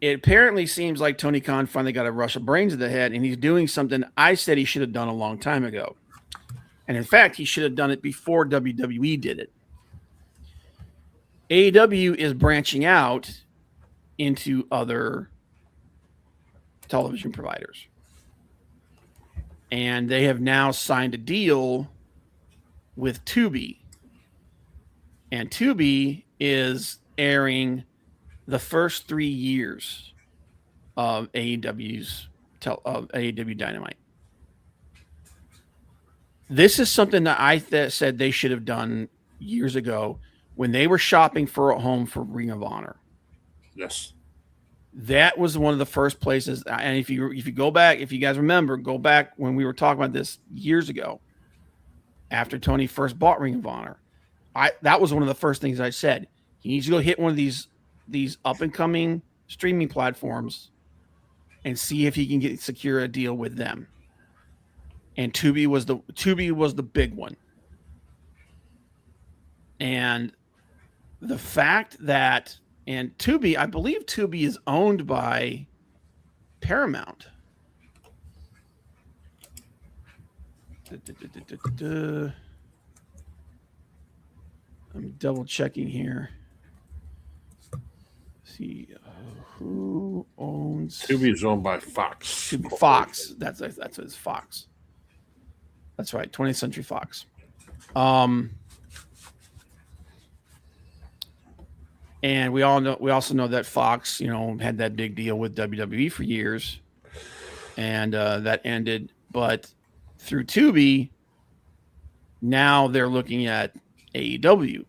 it apparently seems like Tony Khan finally got a rush of brains to the head, and he's doing something I said he should have done a long time ago. And in fact, he should have done it before WWE did it. AEW is branching out into other television providers. And they have now signed a deal with Tubi. And Tubi is airing the first 3 years of AEW Dynamite. This is something that I said they should have done years ago when they were shopping for a home for Ring of Honor. Yes. That was one of the first places. And if you go back, if you guys remember, go back when we were talking about this years ago, after Tony first bought Ring of Honor, that was one of the first things I said. He needs to go hit one of these up and coming streaming platforms and see if he can secure a deal with them. And Tubi was the big one. And the fact that, and Tubi, I believe Tubi is owned by Paramount. I'm double checking here. See who owns Tubi is owned by Fox. Fox. That's it's Fox. That's right, 20th Century Fox. And we also know that Fox, had that big deal with WWE for years, and that ended. But through Tubi, now they're looking at AEW.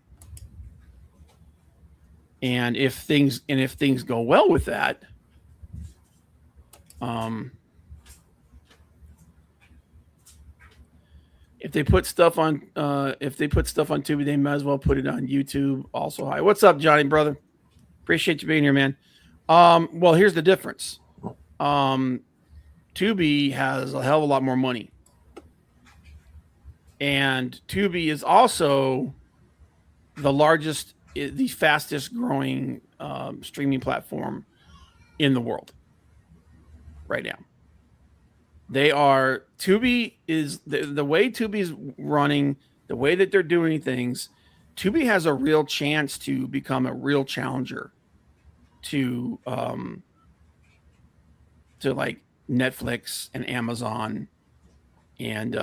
And if things go well with that, if they put stuff on Tubi, they might as well put it on YouTube. Also, hi, what's up, Johnny brother? Appreciate you being here, man. Well, here's the difference. Tubi has a hell of a lot more money, and Tubi is also the fastest growing streaming platform in the world right now. Tubi is the way Tubi is running, the way that they're doing things. Tubi has a real chance to become a real challenger to like Netflix and Amazon and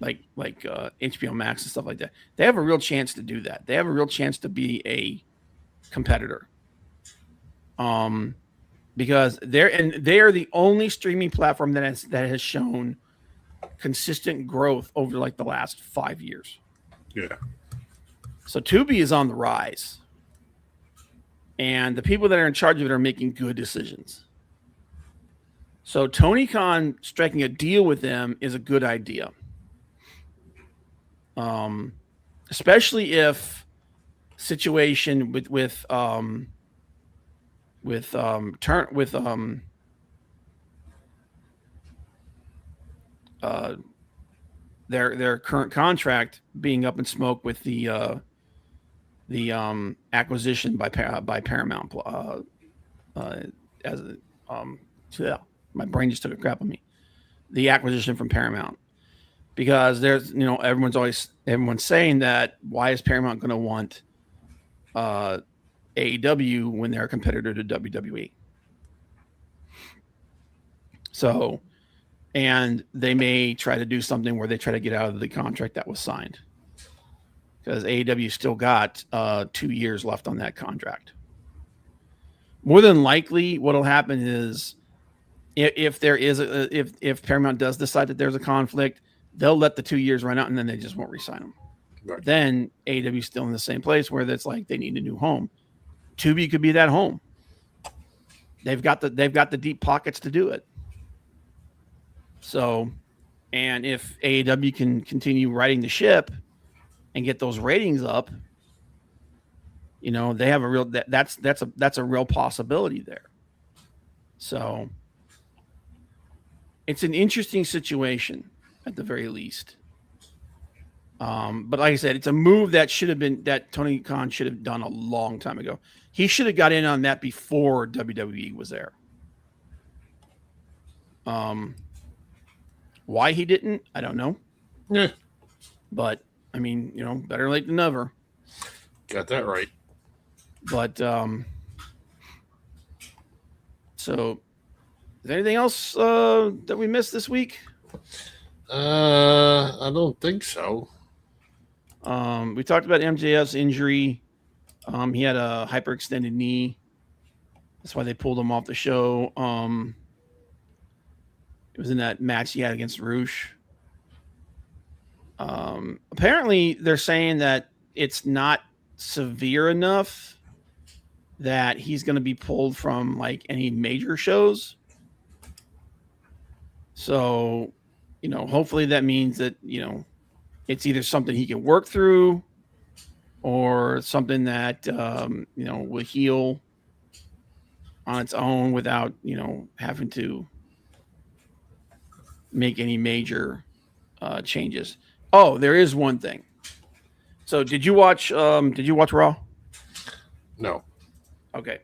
like HBO Max and stuff like that. They have a real chance to do that. They have a real chance to be a competitor. Because they are the only streaming platform that has shown consistent growth over like the last 5 years. Yeah. So Tubi is on the rise, and the people that are in charge of it are making good decisions. So Tony Khan striking a deal with them is a good idea, especially if situation with their current contract being up in smoke with the acquisition by Paramount. My brain just took a crap on me. The acquisition from Paramount, because there's everyone's saying that why is Paramount going to want AEW when they're a competitor to WWE? So, and they may try to do something where they try to get out of the contract that was signed, because AEW still got 2 years left on that contract. more than likely what'll happen is if there is if Paramount does decide that there's a conflict, they'll let the 2 years run out and then they just won't re-sign them. Right. Then AEW's still in the same place where it's like they need a new home. Tubi could be that home. They've got the deep pockets to do it. So, and if AEW can continue riding the ship and get those ratings up, you know, they have a real that's a real possibility there. So it's an interesting situation at the very least. But like I said, it's a move that Tony Khan should have done a long time ago. He should have got in on that before WWE was there. Why he didn't, I don't know. Yeah. But I mean, you know, better late than never. Got that right. But so is there anything else that we missed this week? I don't think so. We talked about MJF's injury. He had a hyperextended knee. That's why they pulled him off the show. It was in that match he had against Roosh. Apparently, they're saying that it's not severe enough that he's going to be pulled from like any major shows. So, you know, hopefully that means that, you know, it's either something he can work through or something that, you know, will heal on its own without, you know, having to make any major changes. Oh, there is one thing. So did you watch Raw? No. Okay.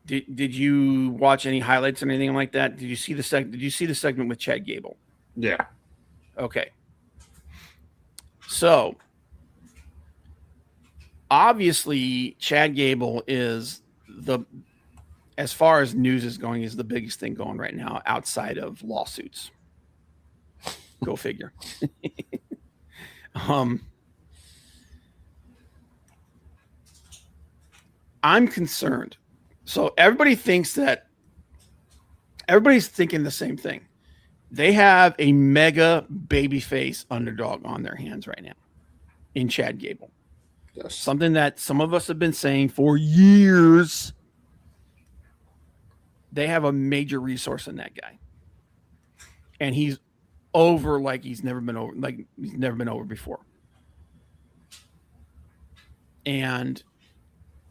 Did you watch any highlights or anything like that? Did you see the segment with Chad Gable? Yeah. Okay. So obviously Chad Gable is as far as news is going, is the biggest thing going right now outside of lawsuits. Go figure. I'm concerned. So everybody's thinking the same thing. They have a mega babyface underdog on their hands right now in Chad Gable. Yes. Something that some of us have been saying for years. They have a major resource in that guy. And he's over like he's never been over before. And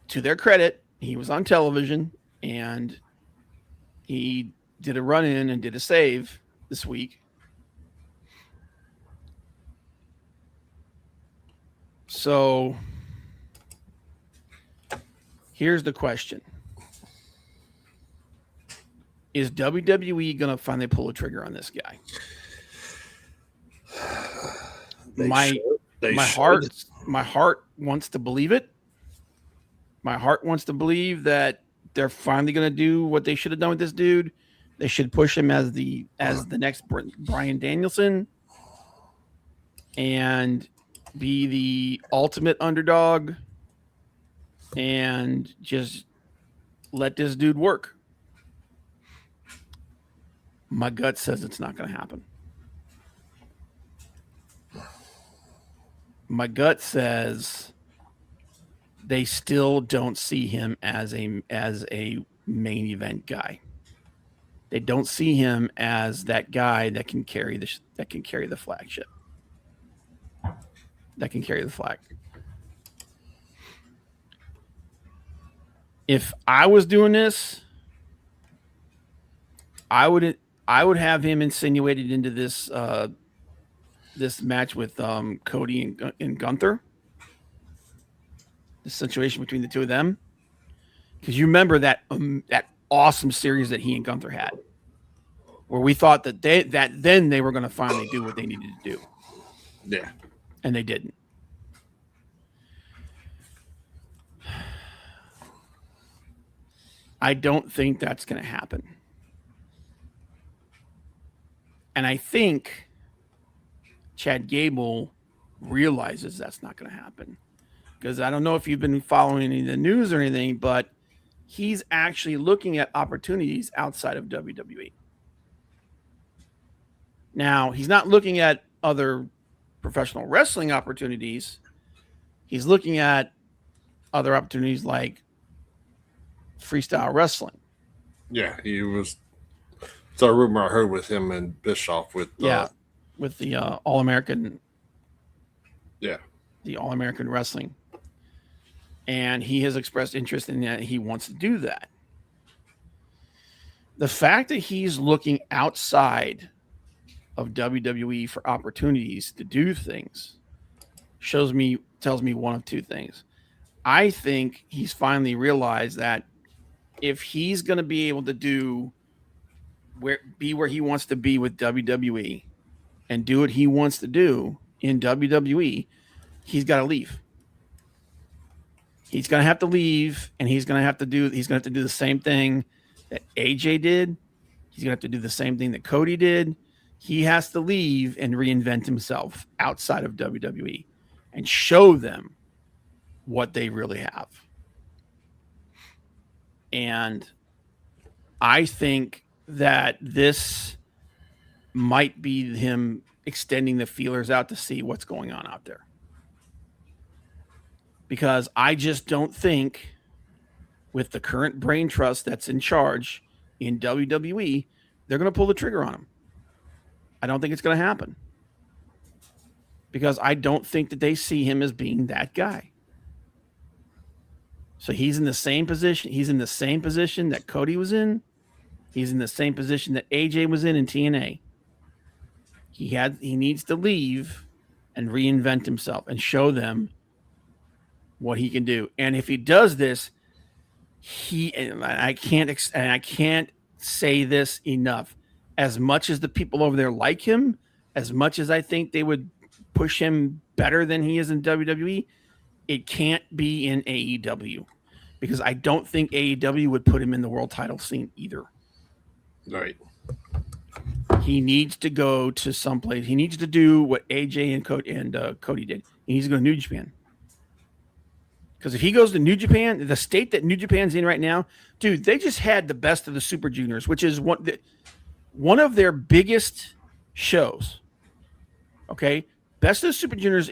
to their credit, he was on television and he did a run-in and did a save this week. So here's the question. Is WWE going to finally pull a trigger on this guy? My heart wants to believe it. My heart wants to believe that they're finally going to do what they should have done with this dude. They should push him as the next Bryan Danielson and be the ultimate underdog and just let this dude work. My gut says it's not going to happen. My gut says they still don't see him as a main event guy. They don't see him as that guy that can carry the flagship. That can carry the flag. If I was doing this, I would have him insinuated into this this match with Cody and Gunther. The situation between the two of them, because you remember that awesome series that he and Gunther had, where we thought that then they were going to finally do what they needed to do. Yeah, and they didn't. I don't think that's going to happen. And I think Chad Gable realizes that's not going to happen. Because I don't know if you've been following any of the news or anything, but he's actually looking at opportunities outside of WWE. Now, he's not looking at other professional wrestling opportunities. He's looking at other opportunities like freestyle wrestling. Yeah, he was. It's a rumor I heard with him and Bischoff with with the All-American. Yeah, the All-American Wrestling, and he has expressed interest in that. He wants to do that. The fact that he's looking outside of WWE for opportunities to do things tells me one of two things. I think he's finally realized that if he's going to be able to be where he wants to be with WWE and do what he wants to do in WWE, he's got to leave. He's going to have to leave, and he's going to have to do the same thing that AJ did. He's going to have to do the same thing that Cody did. He has to leave and reinvent himself outside of WWE and show them what they really have. And I think that this might be him extending the feelers out to see what's going on out there. Because I just don't think with the current brain trust that's in charge in WWE, they're going to pull the trigger on him. I don't think it's going to happen. Because I don't think that they see him as being that guy. So he's in the same position. He's in the same position that Cody was in. He's in the same position that AJ was in TNA. He needs to leave and reinvent himself and show them what he can do. And if he does this, I can't say this enough. As much as the people over there like him, as much as I think they would push him better than he is in WWE, it can't be in AEW, because I don't think AEW would put him in the world title scene either. Right. He needs to go to someplace. He needs to do what AJ and Cody did. He needs to go to New Japan. Because if he goes to New Japan, the state that New Japan's in right now, dude, they just had the Best of the Super Juniors, which is one of their biggest shows. Okay, Best of the Super Juniors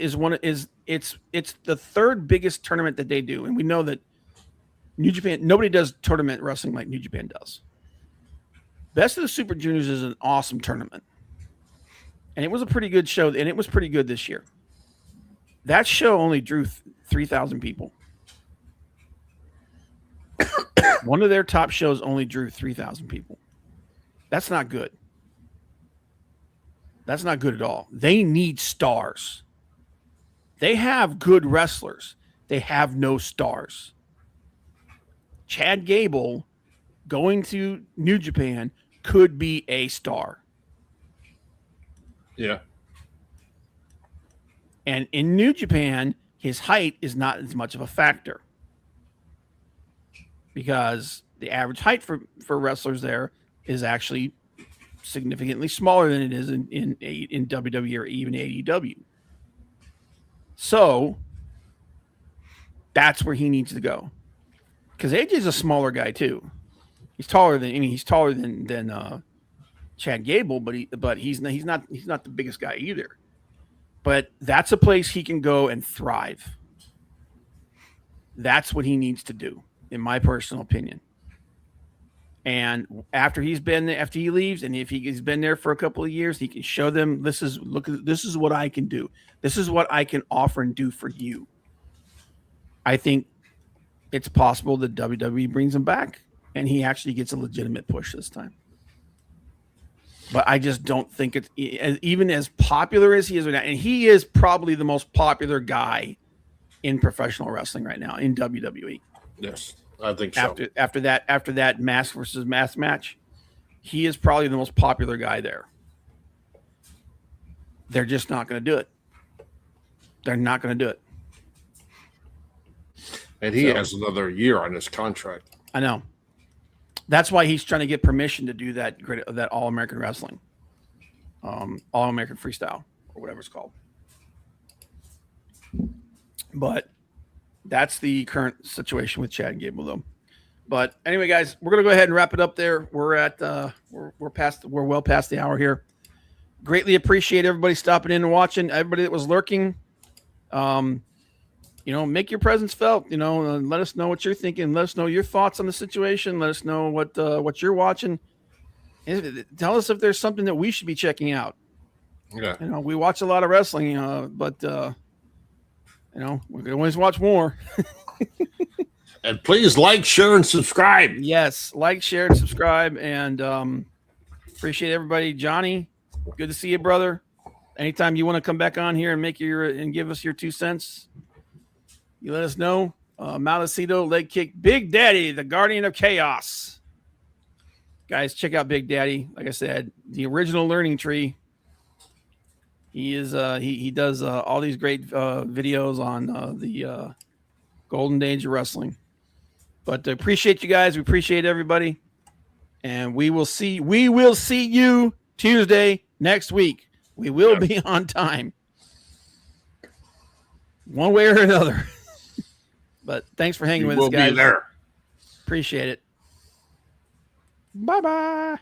it's the third biggest tournament that they do, and we know that New Japan, nobody does tournament wrestling like New Japan does. Best of the Super Juniors is an awesome tournament, and it was a pretty good show, and it was pretty good this year. That show only drew 3,000 people. One of their top shows only drew 3,000 people. That's not good. That's not good at all. They need stars. They have good wrestlers. They have no stars. Chad Gable going to New Japan could be a star. Yeah. And in New Japan, his height is not as much of a factor, because the average height for wrestlers there is actually significantly smaller than it is in WWE or even AEW. So that's where he needs to go, because AJ's a smaller guy too. He's taller than Chad Gable, but he's not the biggest guy either. But that's a place he can go and thrive. That's what he needs to do, in my personal opinion. And after he leaves, and if he's been there for a couple of years, he can show them, this is what I can do. This is what I can offer and do for you. I think it's possible that WWE brings him back and he actually gets a legitimate push this time. But I just don't think it's even as popular as he is right now. And he is probably the most popular guy in professional wrestling right now in WWE. Yes, I think so. After that mask versus mask match, he is probably the most popular guy there. They're just not going to do it. They're not going to do it. And he has another year on his contract. I know. That's why he's trying to get permission to do that All-American Wrestling, All-American Freestyle, or whatever it's called. But that's the current situation with Chad Gable, though. But anyway, guys, we're gonna go ahead and wrap it up there. We're at we're well past the hour here. Greatly appreciate everybody stopping in and watching. Everybody that was lurking, make your presence felt. Let us know what you're thinking. Let us know your thoughts on the situation. Let us know what you're watching. Tell us if there's something that we should be checking out. Yeah. We watch a lot of wrestling, but we can always watch more. And please like, share, and subscribe. Yes, like, share, and subscribe, and appreciate everybody. Johnny, good to see you, brother. Anytime you want to come back on here and give us your 2 cents, you let us know. Malicito, leg kick, Big Daddy, the Guardian of Chaos. Guys, check out Big Daddy. Like I said, the original learning tree. He is he does all these great videos on the golden age of wrestling. But appreciate you guys. We appreciate everybody, and we will see you Tuesday next week. We will be on time, one way or another. But thanks for hanging with us, guys. Be there. Appreciate it. Bye-bye.